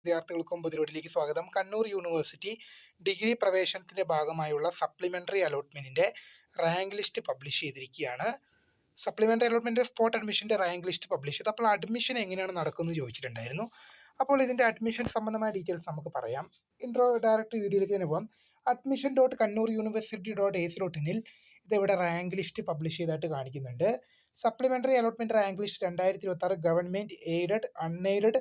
വിദ്യാർത്ഥികൾക്കും പുതിയൊരിലേക്ക് സ്വാഗതം. Kannur university degree പ്രവേശനത്തിന്റെ ഭാഗമായുള്ള സപ്ലിമെന്ററി അലോട്ട്മെന്റിന്റെ റാങ്ക് ലിസ്റ്റ് പബ്ലിഷ് ചെയ്തിരിക്കുകയാണ്. സപ്ലിമെന്ററി അലോട്ട്മെന്റ് സ്പോട്ട് അഡ്മിഷന്റെ റാങ്ക് ലിസ്റ്റ് പബ്ലിഷ് ചെയ്തു. അപ്പോൾ അഡ്മിഷൻ എങ്ങനെയാണ് നടക്കുന്നത് ചോദിച്ചിട്ടുണ്ടായിരുന്നു. അപ്പോൾ ഇതിന്റെ അഡ്മിഷൻ സംബന്ധമായ ഡീറ്റെയിൽസ് നമുക്ക് പറയാം. ഡയറക്റ്റ് വീഡിയോയിലേക്ക് തന്നെ പോകാം. admission.kannur.university.ac.in ഇതിവിടെ റാങ്ക് ലിസ്റ്റ് പബ്ലിഷ് ചെയ്തായിട്ട് കാണിക്കുന്നുണ്ട്. Supplementary allotment rank list 2026 government aided unaided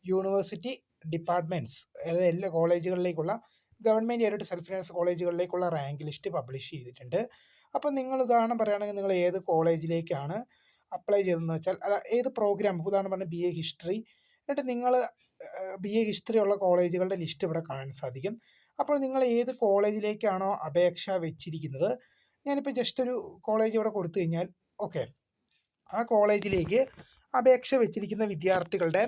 university departments, അതായത് എല്ലാ കോളേജുകളിലേക്കുള്ള ഗവൺമെന്റ് എയ്ഡഡ് സെൽഫ് ഫിനാൻസ് കോളേജുകളിലേക്കുള്ള റാങ്ക് ലിസ്റ്റ് പബ്ലിഷ് ചെയ്തിട്ടുണ്ട്. അപ്പം നിങ്ങൾ ഉദാഹരണം പറയുകയാണെങ്കിൽ നിങ്ങൾ ഏത് കോളേജിലേക്കാണ് അപ്ലൈ ചെയ്തതെന്ന് വെച്ചാൽ, അല്ല ഏത് പ്രോഗ്രാം, ഉദാഹരണം പറഞ്ഞാൽ BA ഹിസ്റ്ററി, എന്നിട്ട് നിങ്ങൾ BA ഹിസ്റ്ററി ഉള്ള കോളേജുകളുടെ ലിസ്റ്റ് ഇവിടെ കാണാൻ സാധിക്കും. അപ്പോൾ നിങ്ങൾ ഏത് കോളേജിലേക്കാണോ അപേക്ഷ വെച്ചിരിക്കുന്നത്, ഞാനിപ്പോൾ ജസ്റ്റ് ഒരു കോളേജ് ഇവിടെ കൊടുത്തു കഴിഞ്ഞാൽ ഓക്കെ, ആ കോളേജിലേക്ക് അപേക്ഷ വെച്ചിരിക്കുന്ന വിദ്യാർത്ഥികളുടെ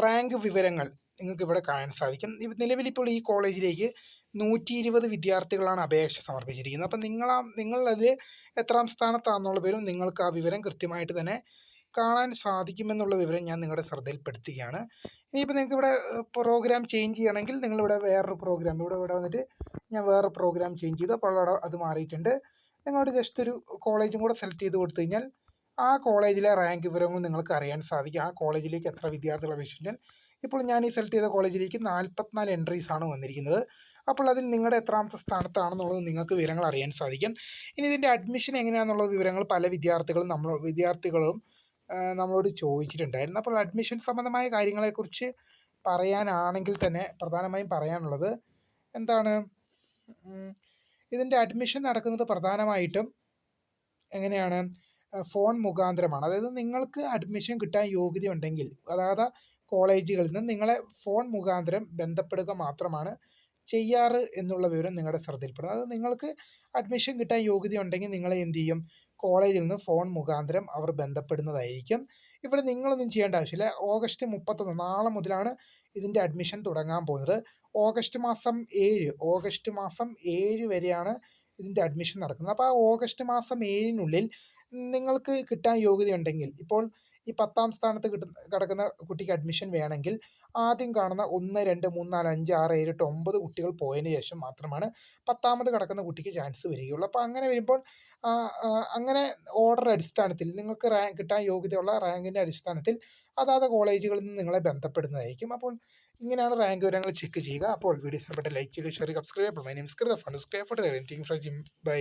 റാങ്ക് വിവരങ്ങൾ നിങ്ങൾക്ക് ഇവിടെ കാണാൻ സാധിക്കും. നിലവിലിപ്പോൾ ഈ കോളേജിലേക്ക് 120 വിദ്യാർത്ഥികളാണ് അപേക്ഷ സമർപ്പിച്ചിരിക്കുന്നത്. അപ്പം നിങ്ങളത് എത്രാം സ്ഥാനത്താണെന്നുള്ള പേരും നിങ്ങൾക്ക് ആ വിവരം കൃത്യമായിട്ട് തന്നെ കാണാൻ സാധിക്കുമെന്നുള്ള വിവരം ഞാൻ നിങ്ങളുടെ ശ്രദ്ധയിൽപ്പെടുത്തുകയാണ്. ഇനിയിപ്പോൾ നിങ്ങൾക്ക് ഇവിടെ പ്രോഗ്രാം ചേഞ്ച് ചെയ്യണമെങ്കിൽ നിങ്ങളിവിടെ വേറൊരു പ്രോഗ്രാം ഇവിടെ വന്നിട്ട് ഞാൻ വേറൊരു പ്രോഗ്രാം ചേഞ്ച് ചെയ്തു. അപ്പോൾ അവിടെ അത് മാറിയിട്ടുണ്ട്. നിങ്ങളോട് ജസ്റ്റ് ഒരു കോളേജും കൂടെ സെലക്ട് ചെയ്ത് കൊടുത്തു കഴിഞ്ഞാൽ ആ കോളേജിലെ റാങ്ക് വിവരങ്ങൾ നിങ്ങൾക്ക് അറിയാൻ സാധിക്കും. ആ കോളേജിലേക്ക് എത്ര വിദ്യാർത്ഥികൾ അപേക്ഷിച്ചാൽ, ഇപ്പോൾ ഞാൻ ഈ സെലക്ട് ചെയ്ത കോളേജിലേക്ക് 44 എൻട്രീസ് ആണ് വന്നിരിക്കുന്നത്. അപ്പോൾ അതിൽ നിങ്ങളുടെ എത്രാമത്തെ സ്ഥാനത്താണെന്നുള്ളത് നിങ്ങൾക്ക് വിവരങ്ങൾ അറിയാൻ സാധിക്കും. ഇനി ഇതിൻ്റെ അഡ്മിഷൻ എങ്ങനെയാണെന്നുള്ള വിവരങ്ങൾ പല വിദ്യാർത്ഥികളും നമ്മളോട് ചോദിച്ചിട്ടുണ്ടായിരുന്നു. അപ്പോൾ അഡ്മിഷൻ സംബന്ധമായ കാര്യങ്ങളെക്കുറിച്ച് പറയാനാണെങ്കിൽ തന്നെ പ്രധാനമായും പറയാനുള്ളത് എന്താണ്, ഇതിൻ്റെ അഡ്മിഷൻ നടക്കുന്നത് പ്രധാനമായിട്ടും എങ്ങനെയാണ്, ഫോൺ മുഖാന്തരമാണ്. അതായത് നിങ്ങൾക്ക് അഡ്മിഷൻ കിട്ടാൻ യോഗ്യതയുണ്ടെങ്കിൽ അതായത് കോളേജുകളിൽ നിന്ന് നിങ്ങളെ ഫോൺ മുഖാന്തരം ബന്ധപ്പെടുക മാത്രമാണ് ചെയ്യാറ് എന്നുള്ള വിവരം നിങ്ങളുടെ ശ്രദ്ധയിൽപ്പെടുന്നത്. അത് നിങ്ങൾക്ക് അഡ്മിഷൻ കിട്ടാൻ യോഗ്യതയുണ്ടെങ്കിൽ നിങ്ങളെ എന്ത് ചെയ്യും, കോളേജിൽ നിന്ന് ഫോൺ മുഖാന്തരം അവർ ബന്ധപ്പെടുന്നതായിരിക്കും. ഇവിടെ നിങ്ങളൊന്നും ചെയ്യേണ്ട ആവശ്യമില്ല. ഓഗസ്റ്റ് 31 നാളെ മുതലാണ് ഇതിൻ്റെ അഡ്മിഷൻ തുടങ്ങാൻ പോകുന്നത്. ഓഗസ്റ്റ് മാസം 7 വരെയാണ് ഇതിൻ്റെ അഡ്മിഷൻ നടക്കുന്നത്. അപ്പോൾ ആ ഓഗസ്റ്റ് മാസം 7 നിങ്ങൾക്ക് കിട്ടാൻ യോഗ്യതയുണ്ടെങ്കിൽ, ഇപ്പോൾ ഈ 10ാം സ്ഥാനത്ത് കിടക്കുന്ന കുട്ടിക്ക് അഡ്മിഷൻ വേണമെങ്കിൽ ആദ്യം കാണുന്ന 1, 2, 3, 4, 5, 6, 7, 8, 9 കുട്ടികൾ പോയതിന് ശേഷം മാത്രമാണ് 10ാമത് കിടക്കുന്ന കുട്ടിക്ക് ചാൻസ് വരികയുള്ളൂ. അപ്പോൾ അങ്ങനെ വരുമ്പോൾ അങ്ങനെ ഓർഡർ അടിസ്ഥാനത്തിൽ നിങ്ങൾക്ക് റാങ്ക് കിട്ടാൻ യോഗ്യതയുള്ള റാങ്കിൻ്റെ അടിസ്ഥാനത്തിൽ അതാത് കോളേജുകളിൽ നിന്ന് നിങ്ങളെ ബന്ധപ്പെടുന്നതായിരിക്കും. അപ്പോൾ ഇങ്ങനെയാണ് റാങ്ക് വിവരങ്ങൾ ചെക്ക് ചെയ്യുക. അപ്പോൾ വീഡിയോ ഇഷ്ടപ്പെട്ട ലൈക്ക് ചെയ്യുക, share, subscribe. My name is Kritha. Fund subscribe for the by.